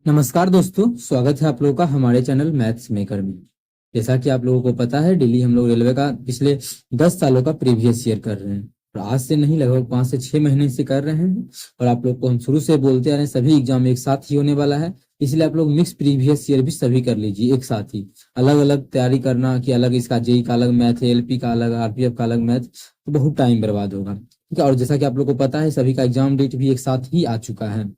नमस्कार दोस्तों, स्वागत है आप लोगों का हमारे चैनल मैथ्स मेकर में। जैसा कि आप लोगों को पता है, डेली हम लोग रेलवे का पिछले 10 सालों का प्रीवियस ईयर कर रहे हैं और आज से नहीं, लगभग 5 से 6 महीने से कर रहे हैं। और आप लोग को हम शुरू से बोलते आ रहे हैं, सभी एग्जाम एक साथ ही होने वाला है, इसलिए आप लोग मिक्स प्रीवियस ईयर भी सभी कर लीजिए एक साथ ही। अलग अलग तैयारी करना कि अलग इसका जेई का अलग मैथ है, एलपी का अलग, आरपीएफ का अलग मैथ, तो बहुत टाइम बर्बाद होगा। ठीक है, और जैसा कि आप लोग को पता है, सभी का एग्जाम डेट भी एक साथ ही आ चुका है,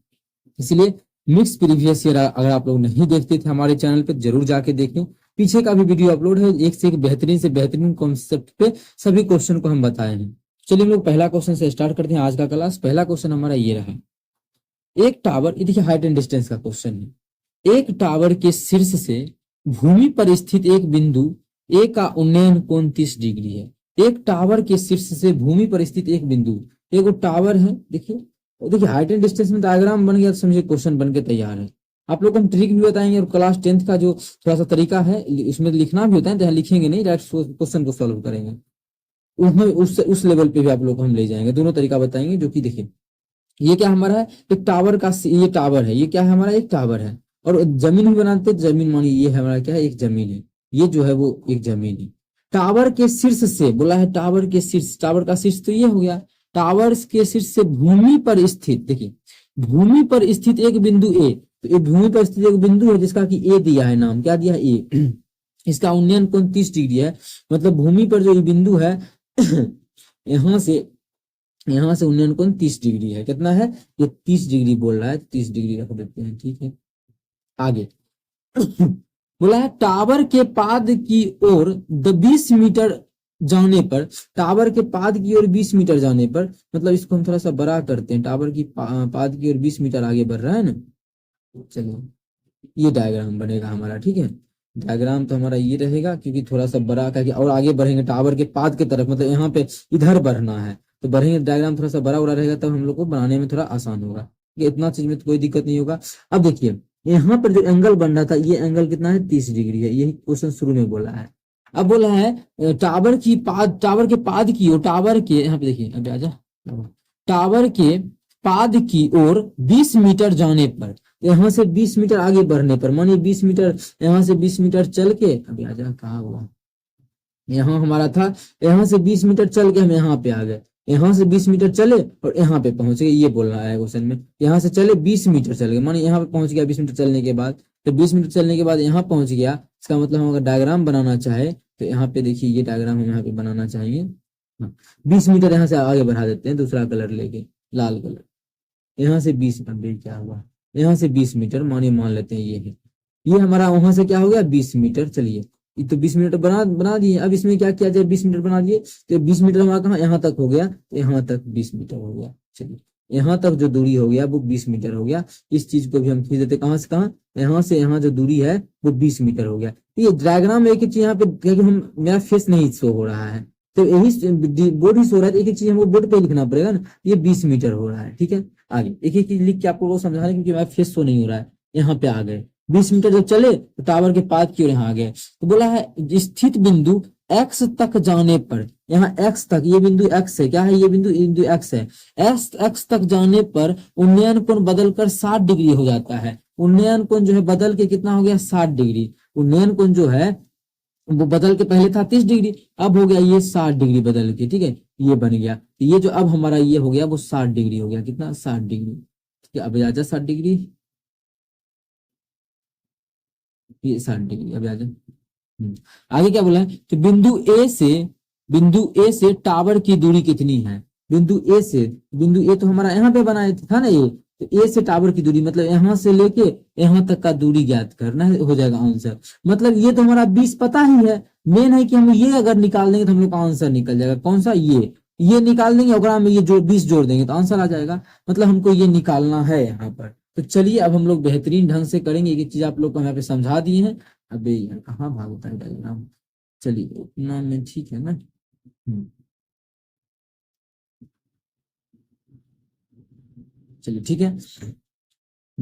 इसलिए मिक्स प्रीवियस ईयर अगर आप लोग नहीं देखते थे हमारे चैनल पे, जरूर जाके देखें। पीछे का भी वीडियो अपलोड है, एक से एक बेहतरीन से बेहतरीन कॉन्सेप्ट पे सभी क्वेश्चन को हम बताए हैं। चलिए हम लोग पहला क्वेश्चन से स्टार्ट करते हैं आज का क्लास। पहला क्वेश्चन हमारा ये रहा, एक टावर, ये देखिए हाइट एंड डिस्टेंस का क्वेश्चन है। एक टावर के शीर्ष से भूमि पर स्थित एक बिंदु ए का उन्नयन कोण 30 डिग्री है। एक टावर के शीर्ष से भूमि पर स्थित एक बिंदु, एक टावर है, देखिए देखिए हाइट एंड डिस्टेंस में डायग्राम बन गया, तो समझिए क्वेश्चन बन के तैयार है। आप लोग को हम ट्रिक भी बताएंगे और क्लास 10th का जो थोड़ा सा तरीका है उसमें लिखना भी होता है, तो यहाँ लिखेंगे नहीं, डायरेक्ट क्वेश्चन को सॉल्व करेंगे। उसमें उस लेवल पे भी आप लोग को हम ले जाएंगे, दोनों तरीका बताएंगे। जो कि देखिए ये क्या हमारा है, एक टावर का, ये टावर है, ये क्या है हमारा, एक टावर है। और जमीन भी बनाते हैं, जमीन मानिए ये हमारा क्या है, एक जमीन है, ये जो है वो एक जमीन है। टावर के शीर्ष से बोला है, टावर के शीर्ष, टावर का शीर्ष तो ये हो गया, टावर के शीर्ष से भूमि पर स्थित, देखिए भूमि पर स्थित एक बिंदु ए, तो ये भूमि पर स्थित एक बिंदु है जिसका कि ए दिया है, नाम क्या दिया है, ए। इसका उन्नयन कोण 30 डिग्री है, मतलब भूमि पर जो ये बिंदु है यहाँ से उन्नयन कोण 30 डिग्री है। कितना है ये, 30 डिग्री बोल रहा है, 30 डिग्री रख देते हैं, ठीक है। आगे बोला है टावर के पाद की ओर 20 मीटर जाने पर, टावर के पाद की ओर 20 मीटर जाने पर, मतलब इसको हम थोड़ा सा बड़ा करते हैं, टावर की पाद की ओर 20 मीटर आगे बढ़ रहा है ना। चलिए ये डायग्राम बनेगा हमारा, ठीक है। डायग्राम तो हमारा ये रहेगा, क्योंकि थोड़ा सा बड़ा करके और आगे बढ़ेंगे टावर के पाद की तरफ, मतलब यहाँ पे इधर बढ़ना है तो बढ़ेंगे, डायग्राम थोड़ा सा बड़ा बड़ा रहेगा, तब हम लोग को बनाने में थोड़ा आसान होगा। इतना चीज में तो कोई दिक्कत नहीं होगा। अब देखिए यहाँ पर जो एंगल बन रहा था, ये एंगल कितना है, 30 डिग्री है, यही क्वेश्चन शुरू में बोला है। अब बोला है टावर के पाद की ओर, टावर के, यहाँ पे देखिए अभी आजा, टावर के पाद की ओर 20 मीटर जाने पर, यहाँ से 20 मीटर आगे बढ़ने पर, मानिए 20 मीटर, यहाँ से 20 मीटर चल के, अभी आजा कहा हुआ, यहाँ हमारा था, यहाँ से 20 मीटर चल के हम यहाँ पे आ गए, यहाँ से 20 मीटर चले और यहाँ पे पहुंच गए, ये बोल रहा है क्वेश्चन में। यहाँ से चले 20 मीटर चल गए, मानिए यहाँ पे पहुंच गया 20 मीटर चलने के बाद, तो 20 मीटर चलने के बाद यहाँ पहुंच गया, इसका मतलब हम अगर डायग्राम बनाना चाहे तो यहाँ पे देखिए, ये डायग्राम हम यहाँ पे बनाना चाहिए। 20 मीटर यहाँ से आगे बढ़ा देते हैं, दूसरा कलर लेके, लाल कलर, यहाँ से 20, क्या हुआ, यहाँ से 20 मीटर मानिए, मान लेते हैं ये है, ये हमारा वहां से क्या हो गया 20 मीटर। चलिए ये तो 20 मीटर बना दिए। अब इसमें क्या किया जाए, 20 मीटर बना दिए, तो 20 मीटर हमारा कहाँ, यहाँ तक हो गया, तो यहाँ तक 20 मीटर हो गया। चलिए यहाँ तक जो दूरी हो गया वो 20 मीटर हो गया। इस चीज को भी हम खींच देते, कहाँ से कहाँ, यहाँ से यहाँ जो दूरी है वो 20 मीटर हो गया। तो ये डायग्राम में एक ही चीज यहाँ पे, क्योंकि हम, मेरा फेस नहीं शो हो रहा है, तो यही बोर्ड ही शो रहा है, तो एक एक चीज हमको बोर्ड पे लिखना पड़ेगा ना, ये 20 मीटर हो रहा है, ठीक है। आगे एक एक चीज लिख के आपको वो समझाना, क्योंकि मेरा फेस शो नहीं हो रहा है। यहाँ पे आ गए 20 मीटर जब चले तो टावर के पाद की ओर यहाँ आ गए, तो बोला है स्थित बिंदु x तक जाने पर, यहाँ x तक, ये बिंदु x है, क्या है ये बिंदु x है, x तक जाने पर उन्नयन कोण बदलकर 60 डिग्री हो जाता है। उन्नयन कोण जो है बदल के कितना हो गया, 60 डिग्री। उन्नयन कोण जो है वो बदल के पहले था 30 डिग्री, अब हो गया ये 60 डिग्री बदल के, ठीक है, ये बन गया। तो ये जो अब हमारा ये हो गया वो 60 डिग्री हो गया, कितना, 60 डिग्री, ठीक है। अब आ जा 60 डिग्री, ये 60 डिग्री, अब आ जा। आगे क्या बोला है, कि बिंदु ए से टावर की दूरी कितनी है। बिंदु ए तो हमारा यहाँ पे बनाया था ना ये, तो ए से टावर की दूरी, मतलब यहाँ से लेके यहाँ तक का दूरी ज्ञात करना है, हो जाएगा आंसर। मतलब ये तो हमारा 20 पता ही है, मेन है कि हम ये अगर निकाल देंगे तो हम लोग का आंसर निकल जाएगा। कौन सा, ये निकाल देंगे और में ये जो 20 जोड़ देंगे तो आंसर आ जाएगा। मतलब हमको ये निकालना है यहाँ पर। तो चलिए अब हम लोग बेहतरीन ढंग से करेंगे, एक चीज आप लोग को यहाँ पे समझा दिए हैं। अबे यार कहाँ भागता है डायग्राम, चलिए उतना में ठीक है ना। चलिए ठीक है,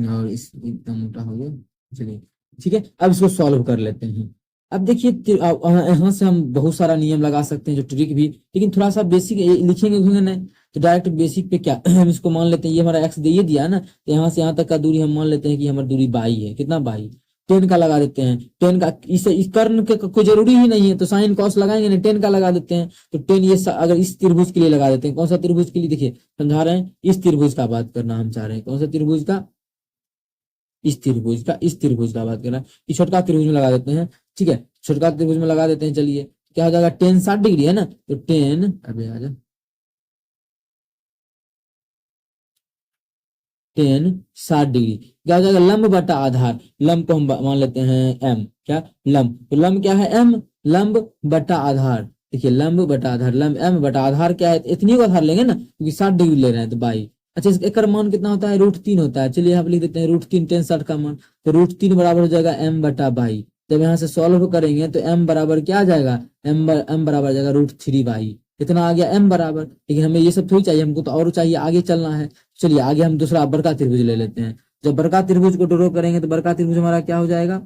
और इस इतना मोटा हो गया, चलिए ठीक है। अब इसको सॉल्व कर लेते हैं। अब देखिए यहाँ से हम बहुत सारा नियम लगा सकते हैं, जो ट्रिक भी, लेकिन थोड़ा सा बेसिक लिखेंगे नहीं, तो डायरेक्ट बेसिक पे क्या हम इसको मान लेते हैं, ये हमारा एक्स ये दिया है ना, तो यहाँ से यहाँ तक का दूरी हम मान लेते हैं कि हमारी दूरी बाई है। कितना बाई, 10 का लगा देते हैं। 10 का इस कर्ण के कोई जरूरी ही नहीं है, तो साइन कॉस लगाएंगे ना, 10 का लगा देते हैं। तो 10 ये अगर इस त्रिभुज के लिए लगा देते हैं, कौन सा त्रिभुज के लिए, देखिए समझा रहे हैं, इस त्रिभुज का बात करना हम चाह रहे हैं। कौन सा त्रिभुज का, इस त्रिभुज का, इस त्रिभुज का बात करना, इस छोटका त्रिभुज में लगा देते हैं। ठीक है, छोटका त्रिभुज में लगा देते हैं। चलिए क्या हो जाएगा, 10 60 डिग्री है ना, तो 10 अभी आ जाए 10 60 डिग्री क्या हो जाएगा, लंब बटा आधार। लंब को हम मान लेते हैं एम, क्या लंब, तो लंब क्या है एम, लंब बटा आधार। देखिए लंब बटा आधार, लंब एम बटा आधार क्या है, इतनी को आधार लेंगे ना, क्योंकि 60 डिग्री ले रहे हैं तो बाई। अच्छा एक मान कितना होता है, √3 होता है। चलिए यहाँ पे लिख देते हैं √3, 10 60 का मान, तो √3 बराबर हो जाएगा एम बटा बाई। जब यहाँ से सॉल्व करेंगे तो एम बराबर क्या आ जाएगा, एम बराबर आ जाएगा √3 बाई। इतना आ गया एम बराबर। लेकिन हमें ये सब थोड़ी चाहिए, हमको तो और चाहिए, आगे चलना है। चलिए आगे हम दूसरा बड़का त्रिभुज ले लेते हैं। जब बड़का त्रिभुज को ड्रॉ करेंगे तो बड़का त्रिभुज हमारा क्या हो जाएगा,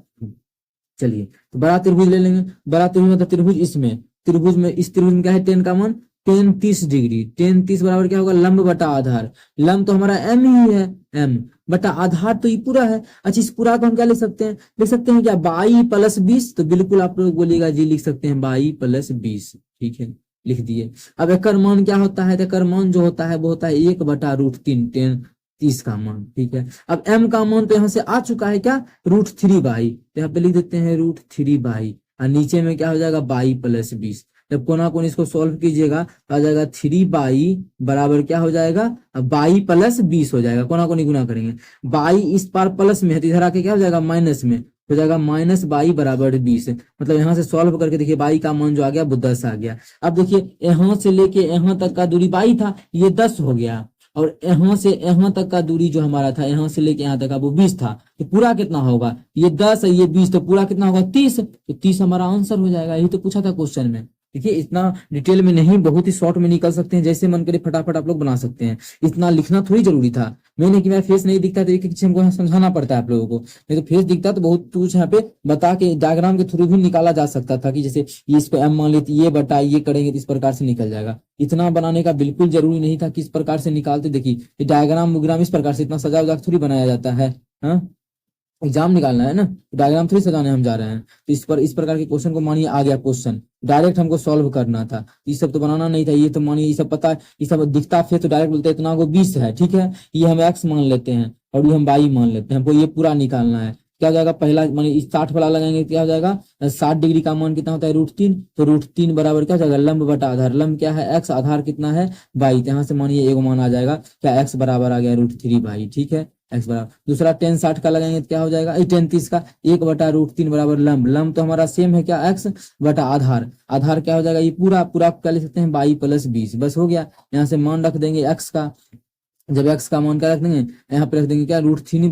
चलिए तो बड़ा त्रिभुज ले लेंगे। बड़ा त्रिभुज मतलब त्रिभुज इसमें, त्रिभुज में, इस त्रिभुज में क्या है, 10 का मान 10 30 डिग्री, 10 30 बराबर क्या होगा, लंब बटा आधार। लंब तो हमारा एम ही है, एम बटा आधार तो ये पूरा है। अच्छा इस पूरा को हम क्या लिख सकते हैं, लिख सकते हैं क्या, बाई प्लस 20। तो बिल्कुल आप लोग बोलिएगा जी, लिख सकते हैं बाई प्लस 20। ठीक है लिख दिए। अब एकर मान क्या होता है, एकर मान जो होता है वो होता है 1 बटा √3, 10 30 का मान। ठीक है, अब m का मान तो यहाँ से आ चुका है क्या, √3 बाई, तो यहाँ पे लिख देते हैं √3 बाई, और नीचे में क्या हो जाएगा, बाई प्लस 20। जब कोना कोन इसको सॉल्व कीजिएगा तो आ जाएगा 3 बाई बराबर क्या हो जाएगा, बाई प्लस 20 हो जाएगा। कोना कोनी गुना करेंगे, बाई इस पार प्लस में है तो इधर आके क्या हो जाएगा, माइनस में हो जाएगा, माइनस बाई बराबर 20। मतलब यहाँ से सॉल्व करके देखिए बाई का मान जो आ गया वो 10 आ गया। अब देखिए यहाँ से लेके यहाँ तक का दूरी बाई था, ये 10 हो गया, और यहाँ से यहाँ तक का दूरी जो हमारा था, यहाँ से लेके यहाँ तक का वो 20 था। तो पूरा कितना होगा, ये 10 है ये 20, तो पूरा कितना होगा 30। तो 30 हमारा आंसर हो जाएगा। यही तो पूछा था क्वेश्चन में। देखिए इतना डिटेल में नहीं, बहुत ही शॉर्ट में निकल सकते हैं, जैसे मन करे फटाफट आप लोग बना सकते हैं। इतना लिखना थोड़ी जरूरी था। मैंने कि मेरा फेस नहीं दिखता तो एक हमको समझाना पड़ता है आप लोगों को, नहीं तो फेस दिखता तो बहुत कुछ यहाँ पे बता के डायग्राम के थ्रू भी निकाला जा सकता था, कि जैसे ये इसको एम मान लेते, ये बटा ये करेंगे तो इस प्रकार से निकल जाएगा। इतना बनाने का बिल्कुल जरूरी नहीं था, किस प्रकार से निकालते। देखिए डायग्राम वुग्राम इस प्रकार से इतना सजा उजा थोड़ी बनाया जाता है। हाँ एग्जाम निकालना है ना, डायग्राम थोड़ी सजाने हम जा रहे हैं। तो इस प्रकार के क्वेश्चन को मानिए आ गया क्वेश्चन, डायरेक्ट हमको सॉल्व करना था, ये सब तो बनाना नहीं था। ये तो मानिए ये सब पता है, ये सब दिखता फिर तो डायरेक्ट बोलते हैं इतना को 20 है। ठीक है, ये हम एक्स मान लेते हैं और ये हम बाई मान लेते हैं, हमको ये पूरा निकालना है। क्या हो जाएगा, पहला मानिए 60 वाला लगाएंगे, क्या हो जाएगा, 60 डिग्री का मान कितना होता है, √3। तो √3 बराबर क्या हो जाएगा, लंब बटा आधार। लंब क्या है एक्स, आधार कितना है बाई। यहाँ से मानिए एक मान आ जाएगा, क्या एक्स बराबर आ गया √3 बाई। ठीक है एक्स बराबर, दूसरा 10 60 का लगाएंगे तो क्या हो जाएगा, 10 30 का 1 बटा √3 बराबर लंब। लंब तो हमारा सेम है क्या, एक्स बटा आधार। आधार क्या हो जाएगा, ये पूरा पूरा क्या लिख सकते हैं, बाई प्लस 20। बस हो गया। यहाँ से मान रख देंगे एक्स का, जब एक्स का मान क्या रख देंगे, यहाँ पे रख देंगे क्या, √3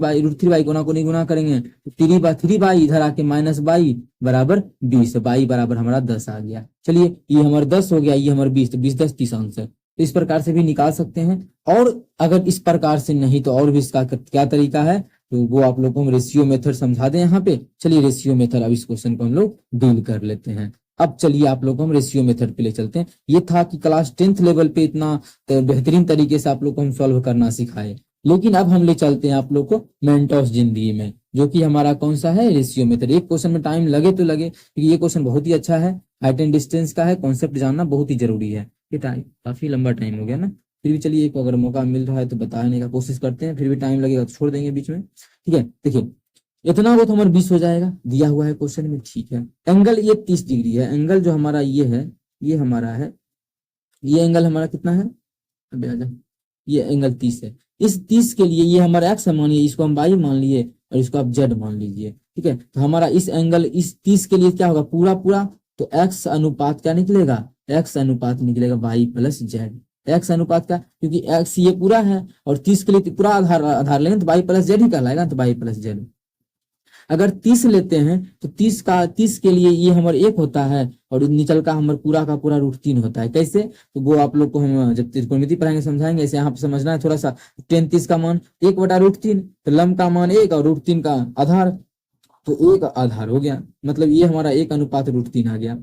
बाई कोना को नहीं गुना करेंगे, तो 3 बाई इधर आके माइनस बाई बराबर 20। बाई बराबर हमारा 10 आ गया। चलिए ये हमारा 10 हो गया, ये हमारा 20, तो 20 10 30 आंसर। तो इस प्रकार से भी निकाल सकते हैं। और अगर इस प्रकार से नहीं तो और भी इसका क्या तरीका है, तो वो आप लोगों को हम रेशियो मेथड समझा दें यहाँ पे। चलिए रेशियो मेथड अब इस क्वेश्चन को हम लोग डील कर लेते हैं। अब चलिए आप लोग को हम रेशियो मेथड पे ले चलते हैं। ये था कि क्लास 10th लेवल पे इतना बेहतरीन तरीके से आप लोग को हम सॉल्व करना सिखाए, लेकिन अब हम ले चलते हैं आप लोग को मेंटोस जिंदगी में, जो कि हमारा कौन सा है, रेशियो मेथड। एक क्वेश्चन में टाइम लगे तो लगे, क्योंकि ये क्वेश्चन बहुत ही अच्छा है, हाइट एंड डिस्टेंस का है, कॉन्सेप्ट जानना बहुत ही जरूरी है। ये टाइम काफी लंबा टाइम हो गया ना, फिर भी चलिए एक अगर मौका मिल रहा है तो बताने का कोशिश करते हैं, फिर भी टाइम लगेगा तो छोड़ देंगे बीच में। ठीक है देखिए इतना को तो हमारा 20 हो जाएगा, दिया हुआ है क्वेश्चन में। ठीक है, एंगल ये 30 डिग्री है। एंगल जो हमारा ये है, ये हमारा है, ये एंगल हमारा कितना है, अभी आ जाए, ये एंगल 30 है। इस 30 के लिए ये हमारा एक्स है मानिए, इसको हम बाई मान लिए और इसको आप जेड मान लीजिए। ठीक है, तो हमारा इस एंगल इस 30 के लिए क्या होगा, पूरा पूरा, तो एक्स अनुपात क्या निकलेगा, एक्स अनुपात निकलेगा वाई प्लस जेड। एक्स अनुपात का, क्योंकि एक्स ये पूरा है और 30 के लिए पूरा आधार आधार लेंगे तो वाई प्लस जेड ही कहलाएगा, तो वाई प्लस जेड। अगर 30 लेते हैं तो 30 के लिए ये हमारा 1 होता है और निचल का हमारा पूरा का पूरा √3 होता है। कैसे, तो वो आप लोग को हम जब त्रिकोणमिति पढ़ाएंगे समझाएंगे। ऐसे यहाँ पे समझना है थोड़ा सा। 10 30 का मान 1 बटा √3, तो लंब का मान 1 और √3 का आधार, तो 1 आधार हो गया। मतलब ये हमारा 1 अनुपात √3 आ गया।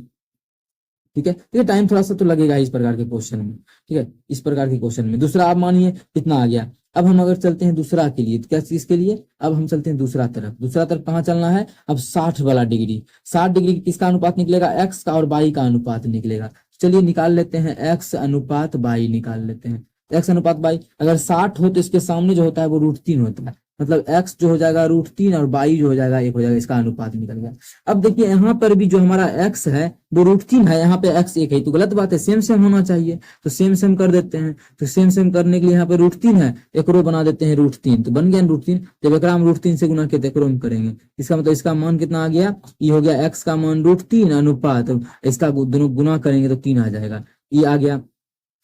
ठीक है, तो ये टाइम थोड़ा सा तो लगेगा इस प्रकार के क्वेश्चन में। ठीक है, इस प्रकार के क्वेश्चन में दूसरा आप मानिए कितना आ गया। अब हम अगर चलते हैं दूसरा के लिए, तो क्या चीज के लिए, अब हम चलते हैं दूसरा तरफ। दूसरा तरफ कहाँ चलना है, अब 60 वाला डिग्री। 60 डिग्री किसका अनुपात निकलेगा, एक्स का और वाई का अनुपात निकलेगा। चलिए निकाल लेते हैं, एक्स अनुपात वाई निकाल लेते हैं। एक्स अनुपात वाई अगर 60 हो तो इसके सामने जो होता है वो √3 होता है, मतलब x जो हो जाएगा √3 और y जो हो जाएगा 1 हो जाएगा, इसका अनुपात निकल गया। अब देखिए यहाँ पर भी जो हमारा x है वो √3 है, यहाँ पे x 1 है, तो गलत बात है, सेम सेम होना चाहिए, तो सेम सेम कर देते हैं। तो सेम सेम करने के लिए यहाँ पे √3 है, एक रो बना देते हैं √3, तो बन गया √3। जब एक हम √3 से गुना किया तो एक करेंगे, इसका मतलब इसका मान कितना आ गया, ये हो गया x का मान √3 अनुपात, इसका दोनों गुना करेंगे तो 3 आ जाएगा, ये आ गया।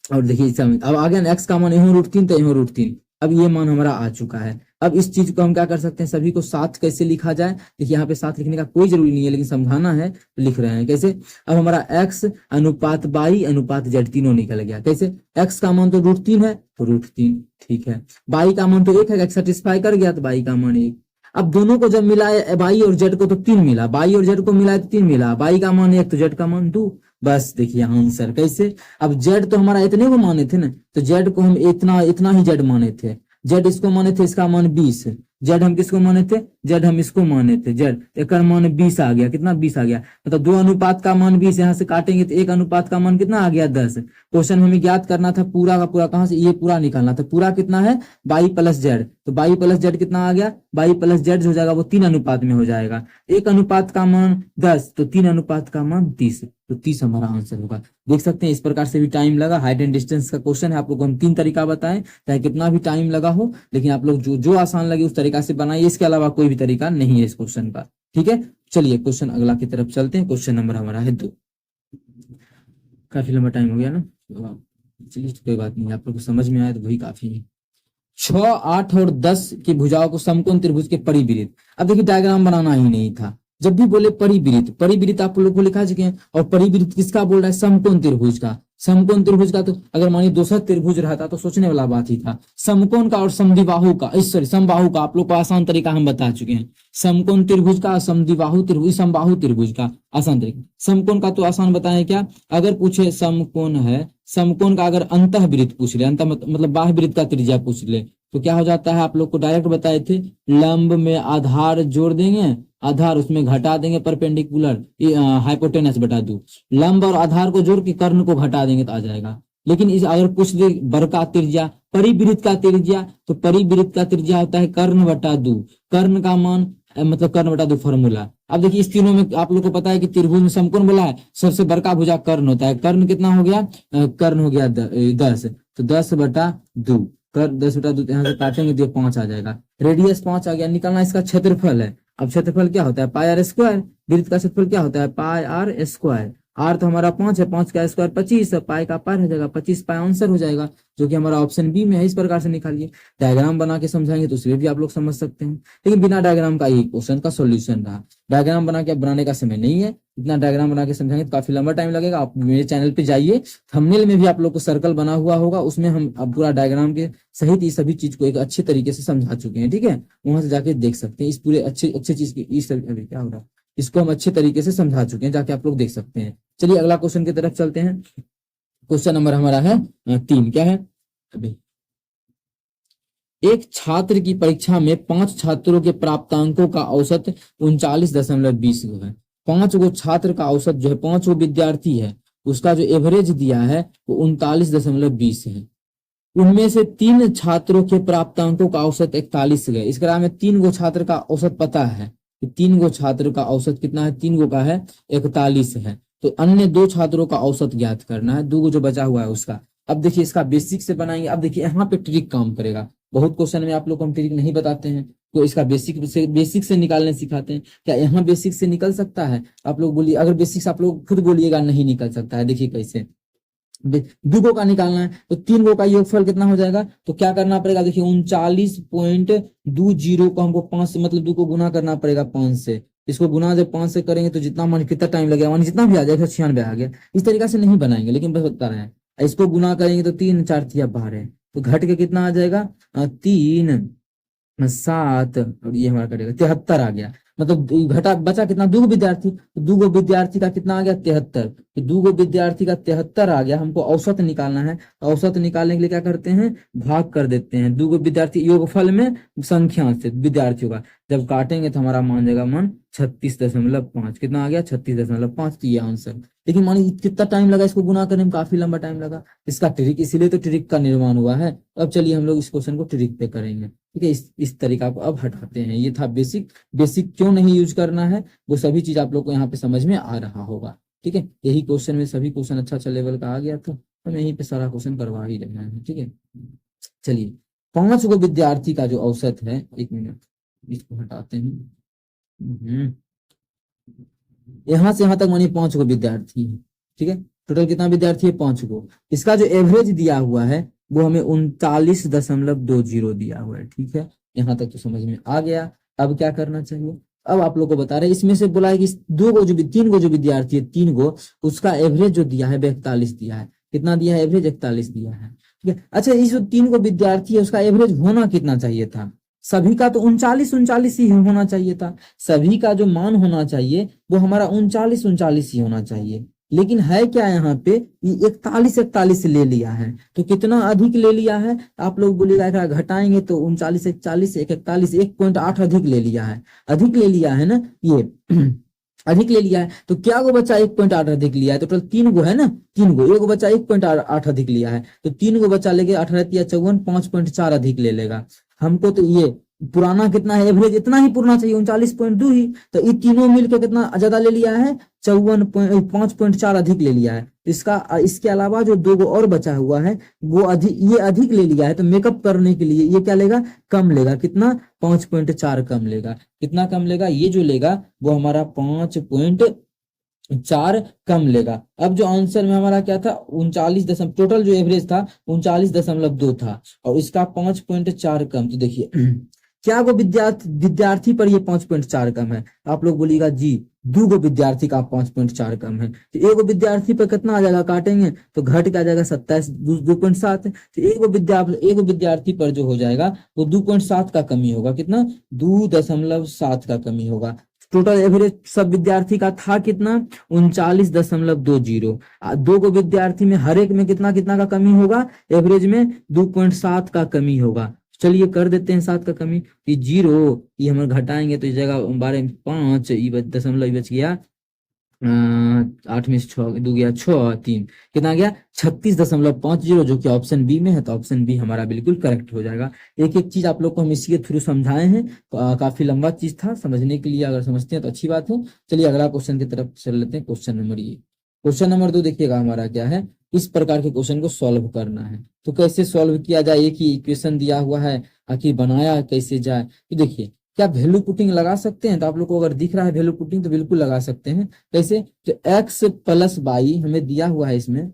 और देखिए इसका अब आ गया ना, x का मान यहाँ √3 तो यहाँ √3, अब ये मान हमारा आ चुका है। अब इस चीज को हम क्या कर सकते हैं, सभी को साथ कैसे लिखा जाए, देखिए यहाँ पे साथ लिखने का कोई जरूरी नहीं है, लेकिन समझाना है तो लिख रहे हैं कैसे। अब हमारा x अनुपात y अनुपात z तीनों निकल गया, कैसे, x का मान तो √3 है तो √3, ठीक है, y का मान तो 1 है, सेटिस्फाई कर गया तो y का मान 1। अब दोनों को जब मिलाए y और z को तो 3 मिला, y और z को मिलाए तो 3 मिला, y का मान 1 तो z का मान 2, बस देखिए आंसर कैसे। अब z तो हमारा इतने को माने थे ना, तो z को हम इतना इतना ही z माने थे, z इसको माने थे, इसका मान 20, z हम किसको माने थे, z हम इसको माने थे, z एक मान 20 आ गया, कितना 20 आ गया, मतलब 2 अनुपात का मान 20, यहाँ से काटेंगे तो 1 अनुपात का मान कितना आ गया 10। क्वेश्चन हमें ज्ञात करना था पूरा का पूरा, कहाँ से, ये पूरा निकालना था, पूरा कितना है y + z, तो y + z कितना आ गया, y + z हो जाएगा वो 3 अनुपात में हो जाएगा, 1 अनुपात का मान 10 तो 3 अनुपात का मान 30, तो 30 हमारा आंसर होगा। देख सकते हैं इस प्रकार से भी टाइम लगा, हाइट एंड डिस्टेंस का क्वेश्चन है, आप लोग को हम 3 तरीका बताएं, चाहे कितना भी टाइम लगा हो, लेकिन आप लोग जो आसान लगे उस तरीका से बनाइए, इसके अलावा कोई भी तरीका नहीं है इस क्वेश्चन का। ठीक है, चलिए क्वेश्चन अगला की तरफ चलते हैं। क्वेश्चन नंबर हमारा है 2, काफी लंबा टाइम हो गया ना, चलिए कोई बात नहीं, आप लोग को समझ में आया तो वही काफी है। 6, 8 और 10 की भुजाओं को समकोण त्रिभुज के परिवृत्त, अब देखिए डायग्राम बनाना ही नहीं था, जब भी बोले परिवृत्त, परिवृत्त आप लोग को लिखा चुके हैं, और परिवृत्त किसका बोल रहा है, समकोण त्रिभुज का। समकोण त्रिभुज का तो अगर मानिए दूसरा त्रिभुज रहता तो सोचने वाला बात ही था, समकोण का और समद्विबाहु का, सॉरी समबाहु का, आप लोग को आसान तरीका हम बता चुके हैं, समकोण त्रिभुज का, समद्विबाहु त्रिभुज, समबाहु त्रिभुज का आसान तरीका। समकोण का तो आसान बताएं क्या, अगर पूछे समकोण है, समकोण का अगर अंतःवृत्त पूछ ले, अंत मतलब बाह्य वृत्त का त्रिज्या पूछ ले, तो क्या हो जाता है, आप लोग को डायरेक्ट बताए थे, लंब में आधार जोड़ देंगे, आधार उसमें घटा देंगे परपेंडिकुलर, हाइपोटेनस बटा 2, लंब और आधार को जोड़ के कर्ण को घटा देंगे तो आ जाएगा। लेकिन इस अगर पूछ दे बर का त्रिज्या, परिवृत्त का त्रिज्या, तो परिवृत्त का त्रिज्या होता है कर्ण बटा 2, कर्ण का मान मतलब कर्ण बटा 2 फॉर्मूला। अब देखिए इस तीनों में आप लोग को पता है कि त्रिभुज में समकोण बोला है, सबसे बड़का भुजा कर्ण होता है, कर्ण कितना हो गया, कर्ण हो गया 10, तो 10/2, कर 10/2 यहाँ से काटेंगे तो 5 आ जाएगा, रेडियस 5 आ गया, निकालना इसका क्षेत्रफल है। अब क्षेत्रफल क्या होता है, πr², वृत्त का क्षेत्रफल क्या होता है, πr², आर तो हमारा 5 है, 5 का स्क्वायर 25, पाई का पार हो जाएगा, 25 पाई आंसर हो जाएगा, जो कि हमारा ऑप्शन बी में है। इस प्रकार से निकालिए, डायग्राम बना के समझाएंगे तो उसमें भी आप लोग समझ सकते हैं, लेकिन बिना डायग्राम का ये क्वेश्चन का सॉल्यूशन रहा। डायग्राम बना के बनाने का समय नहीं है, इतना डायग्राम बना के समझाएंगे तो काफी लंबा टाइम लगेगा। आप मेरे चैनल पे जाइए, थंबनेल में भी आप लोग को सर्कल बना हुआ होगा, उसमें हम अब पूरा डायग्राम के सहित ये सभी चीज को एक अच्छे तरीके से समझा चुके हैं, ठीक है, वहां से जाके देख सकते हैं, इस पूरे अच्छे चीज की इस क्या हो रहा है, इसको हम अच्छे तरीके से समझा चुके हैं, जाके आप लोग देख सकते हैं। चलिए अगला क्वेश्चन की तरफ चलते हैं। क्वेश्चन नंबर हमारा है 3, क्या है, अभी एक छात्र की परीक्षा में 5 छात्रों के प्राप्तांकों का औसत 39.20 है। 5 गो छात्र का औसत जो है, 5 गो विद्यार्थी है, उसका जो एवरेज दिया है वो 39.20 है। उनमें से 3 छात्रों के प्राप्तांकों का औसत 41 है। इस ग्राफ में 3 गो छात्र का औसत पता है, 3 गो छात्र का औसत कितना है, 3 गो का है 41 है, तो अन्य 2 छात्रों का औसत ज्ञात करना है, 2 गो जो बचा हुआ है उसका। अब देखिए इसका बेसिक से बनाएंगे। अब देखिए यहाँ पे ट्रिक काम करेगा, बहुत क्वेश्चन में आप लोग को हम ट्रिक नहीं बताते हैं, तो इसका बेसिक से निकालने सिखाते हैं। क्या यहाँ बेसिक से निकल सकता है, आप लोग बोलिए, अगर बेसिक से आप लोग खुद बोलिएगा नहीं निकल सकता है। देखिए कैसे, 2 गो का निकालना है, तो 3 गो का योगफल कितना हो जाएगा, तो क्या करना पड़ेगा, देखिए 39.20 को हमको 5 से मतलब 2 को गुना करना पड़ेगा 5 से, इसको गुना जब 5 से करेंगे तो जितना मान कितना टाइम लगेगा, मान जितना भी आ जाएगा 96 आ गया। इस तरीके से नहीं बनाएंगे, लेकिन बस बता रहे हैं, इसको गुना करेंगे तो 3 4 3 12, तो घट के कितना आ जाएगा 3 7, और ये हमारा कटेगा 73 आ गया। मतलब घटा बचा कितना, 2 विद्यार्थी, तो 2 विद्यार्थी का कितना आ गया 73, कि 2 विद्यार्थी का 73 आ गया, हमको औसत निकालना है। औसत निकालने के लिए क्या करते हैं, भाग कर देते हैं 2 विद्यार्थी योगफल में संख्या से विद्यार्थियों का। जब काटेंगे तो हमारा मान जाएगा मन 36.5। कितना आ गया, 36.5। तो ये आंसर। लेकिन मानिए कितना टाइम लगा इसको गुना करने में, काफी लंबा टाइम लगा। इसका ट्रिक, इसीलिए तो ट्रिक का निर्माण हुआ है। अब चलिए हम लोग इस क्वेश्चन को ट्रिक पे करेंगे, ठीक है। इस तरीका को अब हटाते हैं। ये था बेसिक। बेसिक क्यों नहीं यूज करना है, वो सभी चीज आप लोग को यहाँ पे समझ में आ रहा होगा, ठीक है। यही क्वेश्चन में सभी क्वेश्चन अच्छा लेवल का आ गया था, हम यहीं पे सारा क्वेश्चन करवा ही रहे हैं, ठीक है। चलिए 5 गो विद्यार्थी का जो औसत है, 1 मिनट इसको हटाते हैं। यहाँ से यहाँ तक मानिए 5 गो विद्यार्थी है, ठीक है। टोटल कितना विद्यार्थी है, 5 गो। इसका जो एवरेज दिया हुआ है वो हमें 39.20 दिया हुआ है, ठीक है। यहाँ तक तो समझ में आ गया। अब क्या करना चाहिए, अब आप लोग को बता रहे हैं, इसमें से बोला है कि 2 गो जो 3 गो जो विद्यार्थी है, 3 गो, उसका एवरेज जो दिया है 41 दिया है। कितना दिया है, एवरेज 41 दिया है, ठीक है। अच्छा, ये जो 3 गो विद्यार्थी है उसका एवरेज होना कितना चाहिए था, सभी का तो 39 ही होना चाहिए था। सभी का जो मान होना चाहिए वो हमारा 39 ही होना चाहिए। लेकिन है क्या यहाँ पे, ये 41 ले लिया है। तो कितना अधिक ले लिया है, आप लोग बोलिएगा घटाएंगे तो 39 41 41 1.8 अधिक ले लिया है। अधिक ले लिया है ना ये अधिक ले लिया है। तो क्या गो बच्चा 1.8 अधिक लिया है, तो टोटल 3 गो है ना, 3 गो। एक बच्चा 1.8 अधिक लिया है, तो 3 गो बच्चा लेके 18 5.4 अधिक ले लेगा। हमको तो ये पुराना कितना है, एवरेज इतना ही पुराना चाहिए 39.2 ही। तो ये तीनों मिलकर कितना ज्यादा ले लिया है, 5.4 अधिक ले लिया है। इसके अलावा जो 2 गो और बचा हुआ है वो ये अधिक ले लिया है। तो मेकअप करने के लिए ये क्या लेगा, कम लेगा। कितना, 5.4 कम लेगा। कितना कम लेगा, ये जो लेगा वो हमारा 5.4 कम लेगा। अब जो आंसर में हमारा क्या था, 39 टोटल जो एवरेज था 39.2 था, और इसका 5.4 कम। तो देखिए क्या वो विद्यार्थी पर ये 5.4 कम है। आप लोग बोलिएगा जी 2 गो विद्यार्थी का 5.4 कम है, तो एक विद्यार्थी पर कितना आ जाएगा, काटेंगे तो घट के आ जाएगा 27 2.7। तो एक विद्यार्थी पर जो हो जाएगा वो 2.7 का कमी होगा। कितना, 2.7 का कमी होगा। टोटल एवरेज सब विद्यार्थी का था कितना, 39.20। 2 गो विद्यार्थी में हर एक में कितना कितना का कमी होगा, एवरेज में 2.7 का कमी होगा। चलिए कर देते हैं 7 का कमी। ये 0 ये हम घटाएंगे तो इस जगह 12 5 दशमलव बच गया 8 में से 6 दो गया 6 3 कितना गया 36.50, जो कि ऑप्शन बी में है। तो ऑप्शन बी हमारा बिल्कुल करेक्ट हो जाएगा। एक एक चीज आप लोग को हम इसी के थ्रू समझाए हैं, काफी लंबा चीज था समझने के लिए। अगर समझते हैं तो अच्छी बात है। चलिए अगला क्वेश्चन की तरफ चल लेते हैं। क्वेश्चन नंबर ये, क्वेश्चन नंबर 2 देखिएगा हमारा क्या है। इस प्रकार के क्वेश्चन को सॉल्व करना है। तो कैसे सॉल्व किया जाए, एक ही इक्वेशन दिया हुआ है, आखिर बनाया कैसे जाए। तो देखिए क्या वैल्यू पुटिंग लगा सकते हैं, तो आप लोग को अगर दिख रहा है वैल्यू पुटिंग तो बिल्कुल लगा सकते हैं। कैसे, तो x प्लस वाई हमें दिया हुआ है, इसमें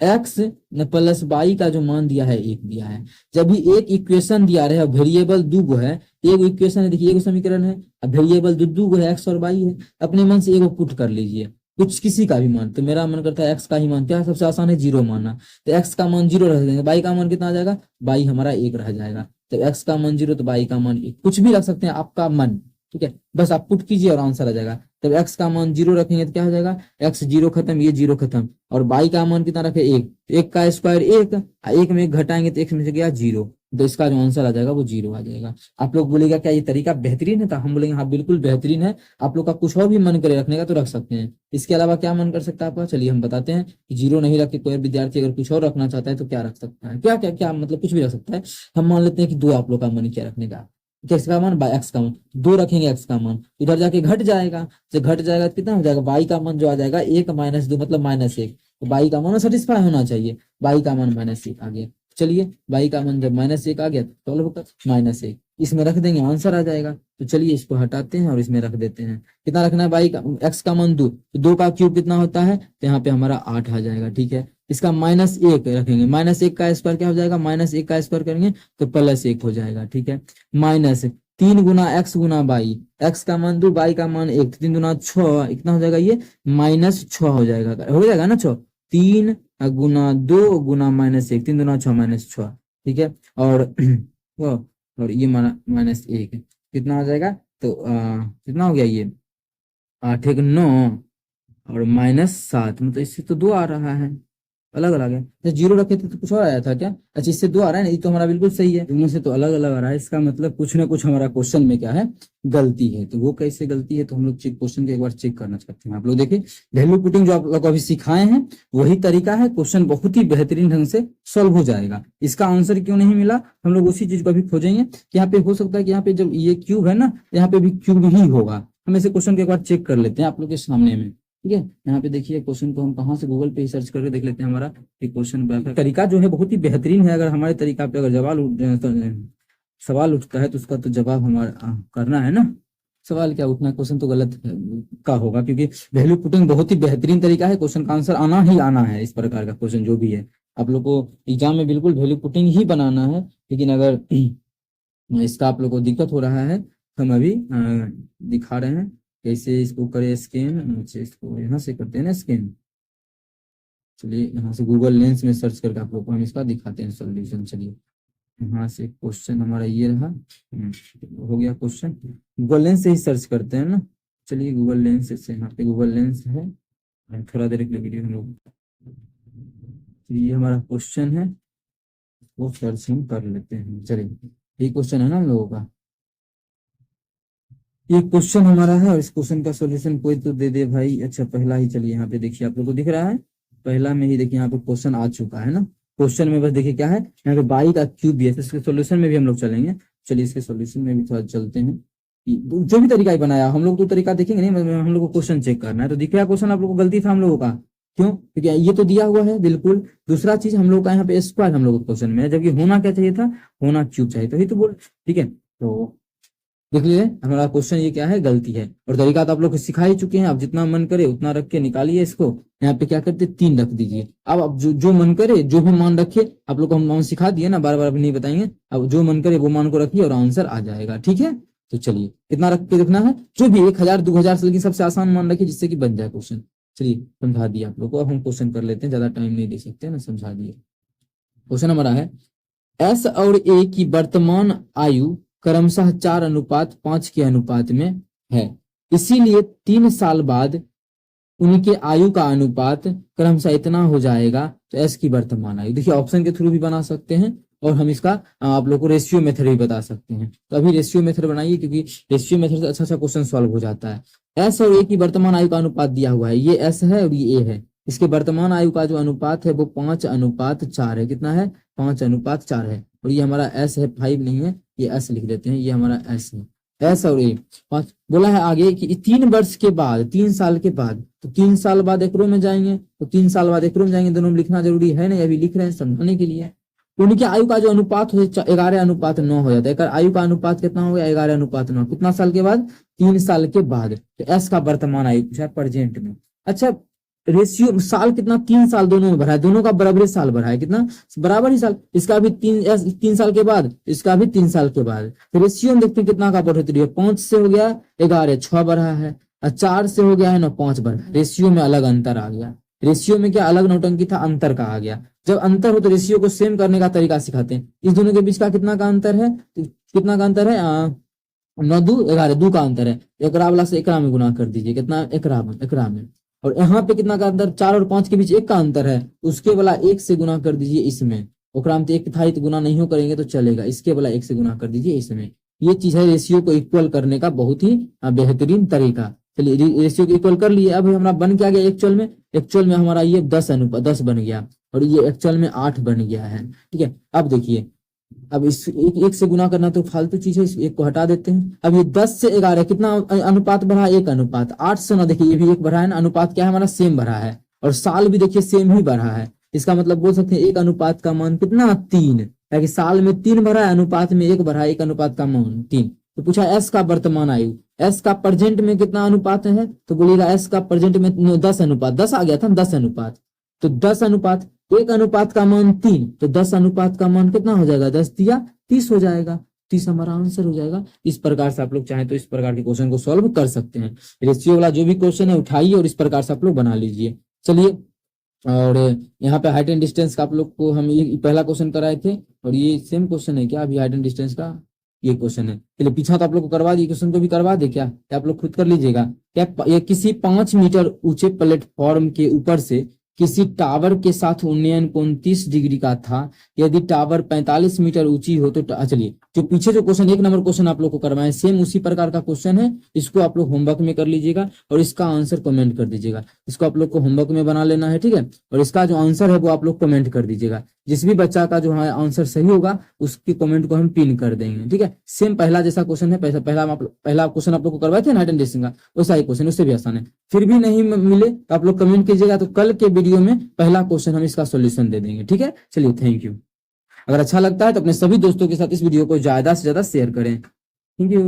x प्लस वाई का जो मान दिया है 1 दिया है। जब भी एक इक्वेशन दिया रहे और वेरिएबल 2 गो है, एक इक्वेशन है देखिए, एक समीकरण है, अब वेरिएबल 2 गो है x और y है, अपने मन से एगो पुट कर लीजिए, कुछ किसी का भी मान। तो मेरा मन करता है x का ही मान, क्या सबसे आसान है 0 मानना। तो x का मान 0 रख देंगे, y का मान कितना आ जाएगा, y हमारा 1 रह जाएगा। तो x का मान 0 तो y का मान 1, कुछ भी रख सकते हैं आपका मन, ठीक है। बस आप पुट कीजिए और आंसर आ जाएगा। तब x का मान 0 रखेंगे तो क्या हो जाएगा, x 0 खत्म, ये 0 खत्म, और y का मान कितना रखे 1, 1 का स्क्वायर 1, 1 में 1 घटाएंगे तो 1 में से गया 0। तो इसका जो आंसर आ जाएगा वो 0 आ जाएगा। आप लोग बोलेगा क्या ये तरीका बेहतरीन है, तो हम बोलेंगे हाँ बिल्कुल बेहतरीन है। आप लोग का कुछ और भी मन करे रखने का तो रख सकते हैं। इसके अलावा क्या मन कर सकता है आपका, चलिए हम बताते हैं कि 0 नहीं रख के कोई विद्यार्थी अगर कुछ और रखना चाहता है तो क्या रख सकता है, क्या क्या क्या मतलब कुछ भी रख सकता है। हम मान लेते हैं कि 2 आप लोग का मन क्या रखने का, एक्स का मान बाय एक्स का मान, 2 रखेंगे एक्स का मान, इधर जाके घट जाएगा। जब घट जाएगा तो कितना हो जाएगा, वाई का मान जो आ जाएगा 1 - 2 मतलब -1। तो वाई का मान सेटिस्फाई होना चाहिए, वाई का मान -1 आ गया। चलिए वाई का मान जब -1 आ गया तो सॉल्व कर -1 इसमें रख देंगे, आंसर आ जाएगा। तो चलिए इसको हटाते हैं और इसमें रख देते हैं। कितना रखना है, वाई का एक्स का मान 2, तो 2 का क्यूब कितना होता है, तो यहाँ पे हमारा 8 आ जाएगा, ठीक है। इसका -1 रखेंगे, -1 का स्क्वायर क्या हो जाएगा, -1 का स्क्वायर करेंगे तो +1 हो जाएगा, ठीक है। -3 गुना एक्स गुना वाई, एक्स का मान 2 वाई का मान 1, 3 गुना 6 इतना हो जाएगा, ये -6 हो जाएगा, हो जाएगा ना 6, 3 गुना 2 गुना -1, 3 गुना 6 -6, ठीक है। और और ये -1 कितना हो जाएगा, तो कितना हो गया, ये 8 1 9 और -7, मतलब इससे तो 2 आ रहा है, अलग अलग है। तो 0 रखे थे तो कुछ और आया था क्या? अच्छा, इससे 2 आ रहा है ना, ये तो हमारा बिल्कुल सही है, दोनों से तो अलग अलग आ रहा है। इसका मतलब कुछ ना कुछ हमारा क्वेश्चन में क्या है, गलती है। तो वो कैसे गलती है, तो हम लोग क्वेश्चन को एक बार चेक करना चाहते हैं। आप लोग देखिए, वैल्यू पुटिंग जो आप लोग अभी सिखाए हैं वही तरीका है, क्वेश्चन बहुत ही बेहतरीन ढंग से सॉल्व हो जाएगा। इसका आंसर क्यों नहीं मिला, हम लोग उसी चीज को अभी खोजेंगे कि यहाँ पे हो सकता है कि यहाँ पे जब ये क्यूब है ना, यहाँ पे भी क्यूब ही होगा। हम ऐसे क्वेश्चन को एक बार चेक कर लेते हैं आप लोग के सामने में। ठीक है, यहाँ पे देखिए क्वेश्चन को हम कहाँ से गूगल पे ही सर्च करके देख लेते हैं। हमारा ये क्वेश्चन तरीका जो है बहुत ही बेहतरीन है। अगर हमारे तरीका पे अगर सवाल उठता है तो उसका तो जवाब हमारा करना है ना। सवाल क्या उठना, क्वेश्चन तो गलत का होगा, क्योंकि वैल्यू पुटिंग बहुत ही बेहतरीन तरीका है, क्वेश्चन का आंसर आना ही आना है। इस प्रकार का क्वेश्चन जो भी है आप लोग को एग्जाम में बिल्कुल वैल्यू पुटिंग ही बनाना है। लेकिन अगर इसका आप लोग को दिक्कत हो रहा है तो हम अभी दिखा रहे हैं कैसे इसको करें स्कैन। नीचे इसको यहाँ से करते हैं ना स्कैन। चलिए यहाँ से गूगल लेंस में सर्च करके आप लोग को हम इसका दिखाते हैं सॉल्यूशन। चलिए यहाँ से क्वेश्चन हमारा ये रहा, हो गया क्वेश्चन। गूगल लेंस से ही सर्च करते हैं ना। चलिए गूगल लेंस से, यहाँ पे गूगल लेंस है, थोड़ा देर के लिए वीडियो हम लोग, ये हमारा क्वेश्चन है, वो सर्च हम कर लेते हैं। चलिए ये क्वेश्चन है ना हम लोगों का, ये क्वेश्चन हमारा है और इस क्वेश्चन का सॉल्यूशन कोई तो दे दे भाई। अच्छा पहला ही, चलिए यहाँ पे देखिए आप लोग को दिख रहा है, पहला में ही देखिए यहाँ पे क्वेश्चन आ चुका है ना। क्वेश्चन में बस देखिए क्या है, यहाँ पे 22 का क्यूब है। इसके सॉल्यूशन में भी हम लोग चलेंगे। चलिए इसके सॉल्यूशन में भी थोड़ा चलते हैं। जो भी तरीका ही बनाया हम लोग तो तरीका देखेंगे नहीं, हम लोग को क्वेश्चन चेक करना है। तो दिख रहा क्वेश्चन आप लोग को गलती था हम लोगों का, क्यों? क्योंकि ये तो दिया हुआ है बिल्कुल। दूसरा चीज हम लोग का यहाँ पे स्क्वायर हम लोग को क्वेश्चन में है, जबकि होना क्या चाहिए था, होना क्यूब चाहिए। तो ये तो बोल, ठीक है। तो देख लीजिए हमारा क्वेश्चन ये क्या है, गलती है। और तरीका तो आप लोग को सिखा ही चुके हैं, आप जितना मन करे उतना रख के निकालिए इसको। यहाँ पे क्या करते 3 रख दीजिए। अब जो मन करे, जो भी मान रखे, आप लोग को हम मान सिखा दिए ना, बार बार नहीं बताएंगे। अब जो मन करे वो मान को रखिए और आंसर आ जाएगा। ठीक है, तो चलिए कितना रख के देखना है, जो भी 1000 2000 से, लेकिन सबसे आसान मान रखिए जिससे कि बन जाए क्वेश्चन। चलिए समझा दिया आप लोग को, अब हम क्वेश्चन कर लेते हैं, ज्यादा टाइम नहीं दे सकते ना, समझा दिए। क्वेश्चन हमारा है, एस और ए की वर्तमान आयु क्रमशः 4:5 के अनुपात में है, इसीलिए 3 साल बाद उनके आयु का अनुपात क्रमशः इतना हो जाएगा। तो एस की वर्तमान आयु, देखिए ऑप्शन के थ्रू भी बना सकते हैं और हम इसका आप लोग को रेशियो मेथड भी बता सकते हैं। तो अभी रेशियो मेथड बनाइए, क्योंकि रेशियो मेथड से अच्छा अच्छा क्वेश्चन सॉल्व हो जाता है। एस और ए की वर्तमान आयु का अनुपात दिया हुआ है, ये एस है और ये ए है। इसके वर्तमान आयु का जो अनुपात है वो 5:4 है। कितना है, 5:4 है। और ये हमारा एस है, 5 नहीं है, ये एस लिख देते हैं, ये हमारा एस है। एस और ए बोला है आगे कि 3 वर्ष के बाद, 3 साल के बाद, तो 3 साल बाद एकड़ों में जाएंगे, तो 3 साल बाद एकड़ों में जाएंगे। दोनों में लिखना जरूरी है नहीं, अभी लिख रहे हैं समझाने के लिए। उनकी आयु का जो अनुपात हो 11:9 हो जाता है। आयु का अनुपात कितना हो गया, 11:9। कितना साल के बाद, 3 साल के बाद। तो एस का वर्तमान आयु पूछा प्रेजेंट में। अच्छा रेशियो साल कितना, 3 साल दोनों में बढ़ा है, दोनों का बराबर साल बढ़ा है, कितना बराबर ही साल। इसका भी 3 साल के बाद, इसका भी 3 साल के बाद। तो रेशियो में देखते हैं कितना का बढ़ोतरी है, 5 से हो गया 11, 6 बढ़ा है, और 4 से हो गया है ना 5 बढ़ा है। रेशियो में अलग अंतर आ गया। रेशियो में क्या अलग नौटंकी था, अंतर का आ गया। जब अंतर हो तो रेशियो को सेम करने का तरीका सिखाते हैं। इस दोनों के बीच का कितना का अंतर है, कितना का अंतर है, 9 2 11, 2 का अंतर है। एकरा वाला से एकरा में गुना कर दीजिए, कितना, एकरा में। और यहाँ पे कितना का अंतर, 4 और 5 के बीच 1 का अंतर है, उसके वाला 1 से गुना कर दीजिए इसमें। ओकरा में तो 1 था ही, तो गुना नहीं हो करेंगे तो चलेगा, इसके वाला 1 से गुना कर दीजिए इसमें। ये चीज है रेशियो को इक्वल करने का बहुत ही बेहतरीन तरीका। चलिए रेशियो को इक्वल कर लिए। अब हमारा बन क्या गया एक्चुअल में हमारा ये 10:10 बन गया, और ये एक्चुअल में 8 बन गया है। ठीक है, अब देखिए, अब इस एक से गुना करना तो फालतू चीज है, इस एक को हटा देते हैं। अब ये 10 से 11 कितना अनुपात बढ़ा, 1 अनुपात। 8 से 9 देखिए ये भी 1 बढ़ा है ना, अनुपात क्या है हमारा, सेम बढ़ा है। और साल भी देखिए सेम ही बढ़ा है। इसका मतलब बोल सकते हैं 1 अनुपात का मान कितना, 3, ताकि साल में 3 बढ़ा है, अनुपात में 1 बढ़ा है, 1 अनुपात का मान 3। तो पूछा एस का वर्तमान आयु, एस का प्रेजेंट में कितना अनुपात है, तो बोलिएगा एस का प्रेजेंट में 10 अनुपात, 10 आ गया था, 10 अनुपात। तो 10 अनुपात 1 अनुपात का मान 3, तो 10 अनुपात का मान कितना हो जाएगा, 10 दिया 30 हो जाएगा। 30 हमारा आंसर हो जाएगा। इस प्रकार से आप लोग चाहें तो इस प्रकार के क्वेश्चन को सॉल्व कर सकते हैं। रेशियो वाला जो भी क्वेश्चन है उठाइए और इस प्रकार से आप लोग बना लीजिए। चलिए, और यहाँ पे हाइट एंड डिस्टेंस का आप लोग को हम ये पहला क्वेश्चन कराए थे, और ये सेम क्वेश्चन है क्या अभी हाइट एंड डिस्टेंस का, ये क्वेश्चन है। चलिए पीछा तो आप लोग को करवा दिए, क्वेश्चन को भी करवा दे क्या, आप लोग खुद कर लीजिएगा। क्या ये किसी 5 मीटर ऊंचे प्लेटफॉर्म के ऊपर से किसी टावर के साथ उन्नयन कोण 30 डिग्री का था, यदि टावर 45 मीटर ऊंची हो तो चलिए जो पीछे जो क्वेश्चन 1 नंबर क्वेश्चन आप लोग को करवाए सेम उसी प्रकार का क्वेश्चन है, इसको आप लोग होमवर्क में कर लीजिएगा और इसका आंसर कमेंट कर दीजिएगा। इसको आप लोग को होमवर्क में बना लेना है, ठीक है। और इसका जो आंसर है वो आप लोग कमेंट कर दीजिएगा। जिस भी बच्चा का जो है आंसर सही होगा उसकी कमेंट को हम पिन कर देंगे, ठीक है। सेम पहला जैसा क्वेश्चन है, पहला क्वेश्चन आप लोग को करवाए थे ना हाइड का, वैसा ही क्वेश्चन, उससे भी आसान है। फिर भी नहीं मिले तो आप लोग कमेंट कीजिएगा, तो कल के वीडियो में पहला क्वेश्चन हम इसका सॉल्यूशन दे देंगे, ठीक है। चलिए थैंक यू। अगर अच्छा लगता है तो अपने सभी दोस्तों के साथ इस वीडियो को ज्यादा से ज्यादा शेयर करें। Thank you.